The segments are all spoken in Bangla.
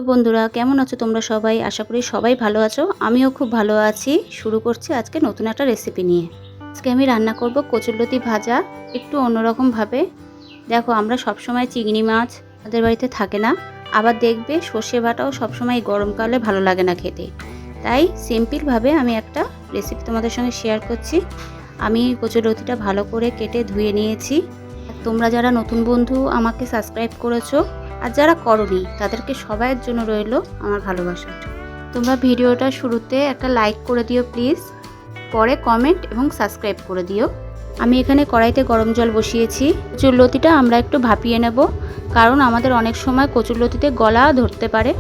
বন্ধুরা, কেমন আছো তোমরা সবাই? আশা করি সবাই ভালো আছো। আমিও খুব ভালো আছি। শুরু করছি আজকে নতুন একটা রেসিপি নিয়ে। আজকে আমি রান্না করব কচুরলতি ভাজা, একটু অন্যরকম ভাবে। দেখো, আমরা সবসময় চিংড়ি মাছ আমাদের বাড়িতে থাকে না, আবার দেখবে সর্ষে বাটাও সবসময় গরমকালে ভালো লাগে না খেতে। তাই সিম্পলভাবে আমি একটা রেসিপি তোমাদের সঙ্গে শেয়ার করছি। আমি কচুরলতিটা ভালো করে কেটে ধুয়ে নিয়েছি। তোমরা যারা নতুন বন্ধু আমাকে সাবস্ক্রাইব করেছো, আর যারা করনি তাদেরকে সবাইয়ের জন্য রইল আমার ভালোবাসা। তোমরা ভিডিওটা শুরুতে একটা লাইক করে দিও প্লিজ, পরে কমেন্ট এবং সাবস্ক্রাইব করে দিও। আমি এখানে কড়াইতে গরম জল বসিয়েছি। কচুরলতিটা আমরা একটু ভাপিয়ে নেব, কারণ আমাদের অনেক সময় কচুরলতিতে গলা ধরতে পারে,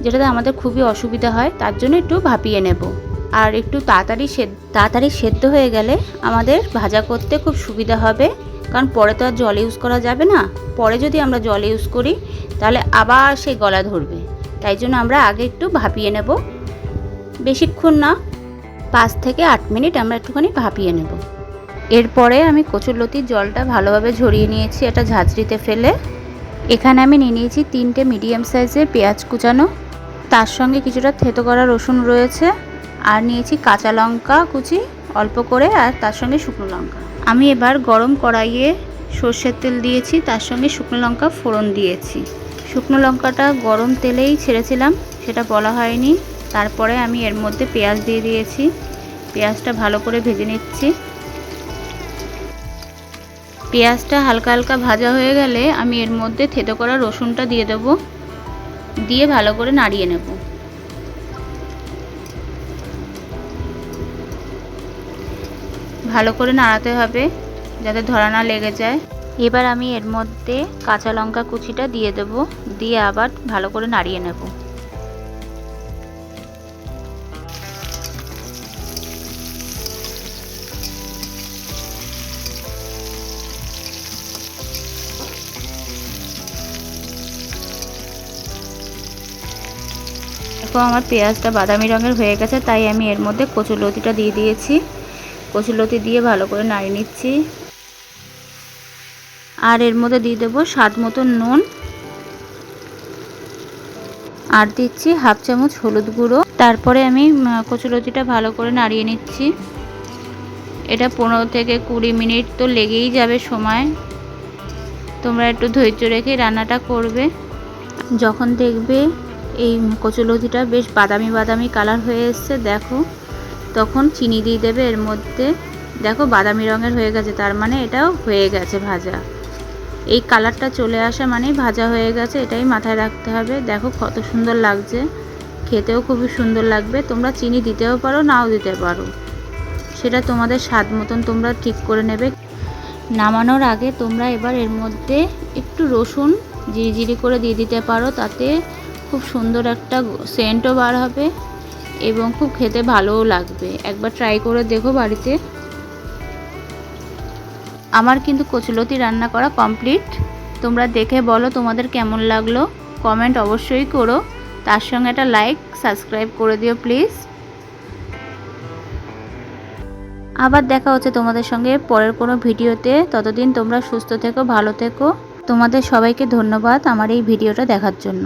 যেটাতে আমাদের খুবই অসুবিধা হয়। তার জন্য একটু ভাপিয়ে নেব, আর একটু তাড়াতাড়ি সেদ্ধ হয়ে গেলে আমাদের ভাজা করতে খুব সুবিধা হবে। কারণ পরে তো আর জল ইউজ করা যাবে না, পরে যদি আমরা জল ইউজ করি তাহলে আবার সেই গলা ধরবে। তাই জন্য আমরা আগে একটু ভাপিয়ে নেব, বেশিক্ষণ না, 5 থেকে 8 মিনিট আমরা একটুখানি ভাপিয়ে নেব। এরপরে আমি কচুরলতির জলটা ভালোভাবে ঝরিয়ে নিয়েছি একটা ঝাঁঝরিতে ফেলে। এখানে আমি নিয়ে নিয়েছি 3টে মিডিয়াম সাইজের পেঁয়াজ কুচানো, তার সঙ্গে কিছুটা থেতো করা রসুন রয়েছে, আর নিয়েছি কাঁচা লঙ্কা কুচি অল্প করে, আর তার সঙ্গে শুকনো লঙ্কা। আমি এবার গরম কড়াইয়ে সর্ষের তেল দিয়েছি, তার সঙ্গে শুকনো লঙ্কা ফোড়ন দিয়েছি। শুকনো লঙ্কাটা গরম তেলেই ছেড়েছিলাম, সেটা বলা হয়নি। তারপরে আমি এর মধ্যে পেঁয়াজ দিয়ে দিয়েছি। পেঁয়াজটা ভালো করে ভেজে নিচ্ছি। পেঁয়াজটা হালকা হালকা ভাজা হয়ে গেলে আমি এর মধ্যে থেতো করা রসুনটা দিয়ে দেব, দিয়ে ভালো করে নাড়িয়ে নেব। ভালো করে নাড়াতে হবে যাতে ধরা না লেগে যায়। এবার আমি এর মধ্যে কাঁচা লঙ্কা কুচিটা দিয়ে দেব, দিয়ে আবার ভালো করে নাড়িয়ে নেব। দেখো, আমার পেঁয়াজটা বাদামি রঙের হয়ে গেছে, তাই আমি এর মধ্যে কচুরলতিটা দিয়ে দিয়েছি। কচুরলতি দিয়ে ভালো করে নাড়িয়ে নিচ্ছি। আর এর মধ্যে দিয়ে দেবো স্বাদ মতো নুন, আর দিচ্ছি হাফ চামচ হলুদ গুঁড়ো। তারপরে আমি কচুরলতিটা ভালো করে নাড়িয়ে নিচ্ছি। এটা 15 থেকে 20 মিনিট তো লেগেই যাবে সময়। তোমরা একটু ধৈর্য রেখে রান্নাটা করবে। যখন দেখবে এই কচুরলতিটা বেশ বাদামি বাদামি কালার হয়ে এসছে, দেখো, তখন চিনি দিয়ে দেবে এর মধ্যে। দেখো, বাদামি রঙের হয়ে গেছে, তার মানে এটাও হয়ে গেছে ভাজা। এই কালারটা চলে আসা মানেই ভাজা হয়ে গেছে, এটাই মাথায় রাখতে হবে। দেখো কত সুন্দর লাগছে, খেতেও খুবই সুন্দর লাগবে। তোমরা চিনি দিতেও পারো, নাও দিতে পারো, সেটা তোমাদের স্বাদ মতন তোমরা ঠিক করে নেবে। নামানোর আগে তোমরা এবার এর মধ্যে একটু রসুন জিরি করে দিয়ে দিতে পারো, তাতে খুব সুন্দর একটা সেন্টও বার হবে এবং খুব খেতে ভালোও লাগবে। একবার ট্রাই করে দেখো বাড়িতে। আমার কিন্তু কচুরলতি রান্না করা কমপ্লিট। তোমরা দেখে বলো তোমাদের কেমন লাগলো, কমেন্ট অবশ্যই করো। তার সঙ্গে একটা লাইক সাবস্ক্রাইব করে দিও প্লিজ। আবার দেখা হচ্ছে তোমাদের সঙ্গে পরের কোনো ভিডিওতে। ততদিন তোমরা সুস্থ থেকো, ভালো থেকো। তোমাদের সবাইকে ধন্যবাদ আমার এই ভিডিওটা দেখার জন্য।